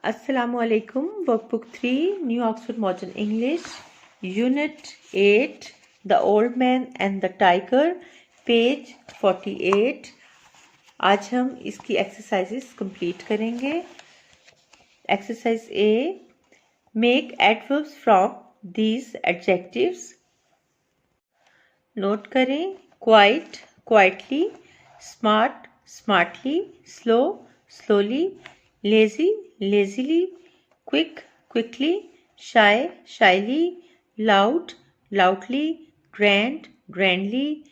Assalamualaikum. Workbook 3, New Oxford Modern English, Unit 8, The Old Man and the Tiger, page 48. आज हम इसकी exercises complete करेंगे. Exercise A, make adverbs from these adjectives. Note करें. Quiet, quietly, smart, smartly, slow, slowly, lazy, lazily, quick, quickly, shy, shyly, loud, loudly, grand, grandly,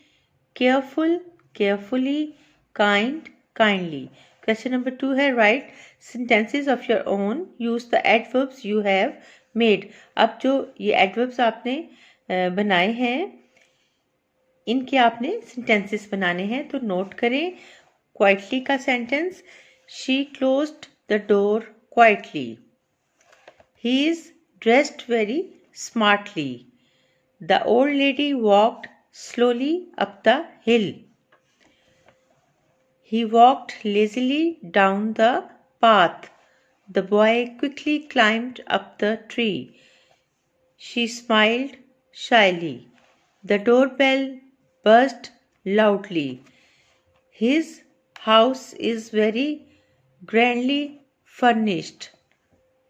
careful, carefully, kind, kindly. Question number 2 है write sentences of your own. Use the adverbs you have made. अब जो ये adverbs आपने बनाए हैं इनके आपने sentences बनाने हैं, तो नोट करें. क्वाइटली का sentence, she closed the door quietly. He is dressed very smartly. The old lady walked slowly up the hill. He walked lazily down the path. The boy quickly climbed up the tree. She smiled shyly. The doorbell buzzed loudly. His house is very grandly furnished.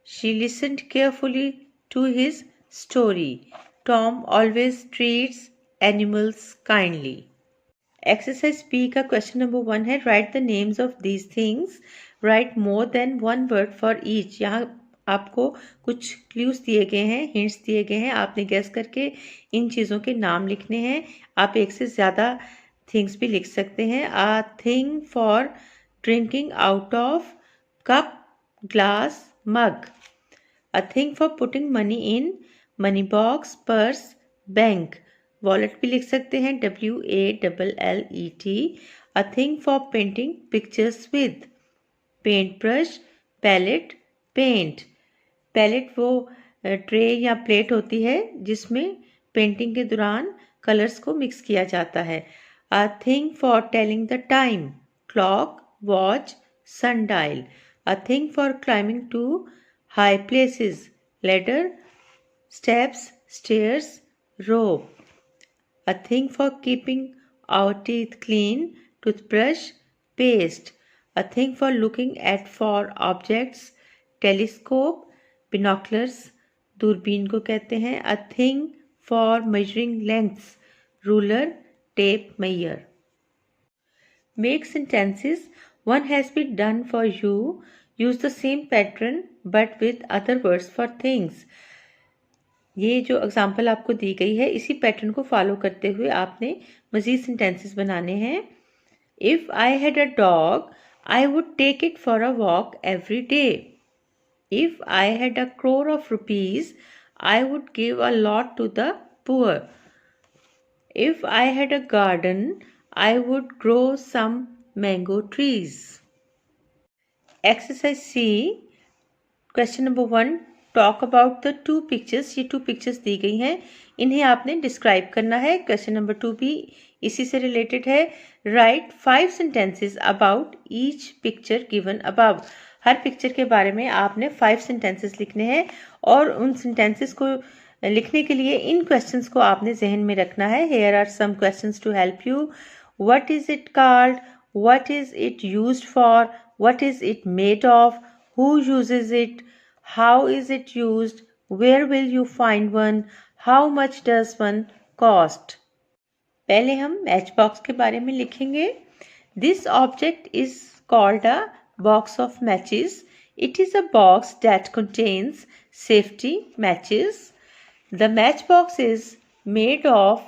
She listened carefully to his story. Tom always treats animals kindly. Exercise B का question number 1 है write the names of these things. Write more than one word for each. यहाँ आपको कुछ clues दिए गए हैं, hints दिए गए हैं. आपने गेस करके इन चीज़ों के नाम लिखने हैं. आप एक से ज़्यादा थिंग्स भी लिख सकते हैं. A thing for drinking out of cup, glass, mug. A thing for putting money in, money box, purse, bank. Wallet भी लिख सकते हैं, WALLET. A thing for painting pictures with, paint brush, palette, paint. Palette वो tray या plate होती है जिसमें painting के दौरान कलर्स को मिक्स किया जाता है. A thing for telling the time, clock, watch, sundial. A thing for climbing to high places, ladder, steps, stairs, rope. A thing for keeping our teeth clean, toothbrush, paste. A thing for looking at for objects, telescope, binoculars, दूरबीन को कहते हैं. A thing for measuring lengths, ruler, tape measure. Make sentences. One has been done for you. Use the same pattern but with other words for things. ये जो example आपको दी गई है इसी पैटर्न को फॉलो करते हुए आपने मजीद सेंटेंसेस बनाने हैं. If I had a dog I would take it for a walk every day. If I had a crore of rupees, I would give a lot to the poor. If I had a garden, I would grow some mango trees. Exercise C. Question number 1. Talk about the two pictures. ये 2 pictures दी गई हैं, इन्हें आपने describe करना है. Question number 2 भी इसी से related है. Write 5 sentences about each picture given above. Her picture के बारे में आपने 5 सेंटेंसेस लिखने हैं और उन सेंटेंसेस को लिखने के लिए इन क्वेश्चंस को आपने जहन में रखना है. Here are some questions to help you. What is it called? What is it used for? What is it made of? Who uses it? How is it used? Where will you find one? How much does one cost? पहले हम match box के बारे में लिखेंगे. This object is called a box of matches. It is a box that contains safety matches. The matchbox is made of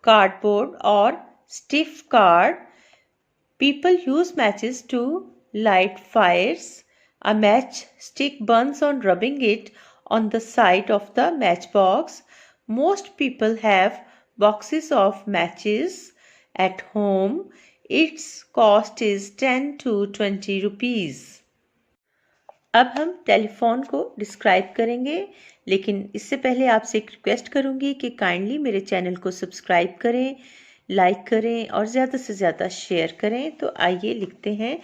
cardboard or stiff card. People use matches to light fires. A matchstick burns on rubbing it on the side of the matchbox. Most people have boxes of matches at home. Its cost is 10 to 20 rupees. अब हम telephone को describe करेंगे, लेकिन इससे पहले आपसे एक request करूंगी कि काइंडली मेरे चैनल को सब्सक्राइब करें, लाइक करें और ज़्यादा से ज़्यादा शेयर करें. तो आइए लिखते हैं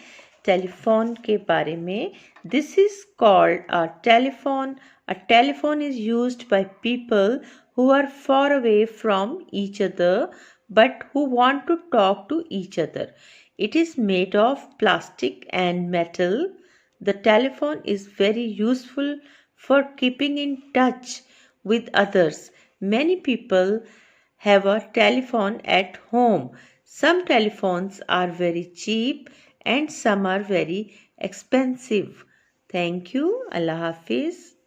टेलीफोन के बारे में. This is called a telephone. A telephone is used by people who are far away from each other but who want to talk to each other. It is made of plastic and metal. The telephone is very useful for keeping in touch with others. Many people have a telephone at home. Some telephones are very cheap and some are very expensive. Thank you. Allah Hafiz.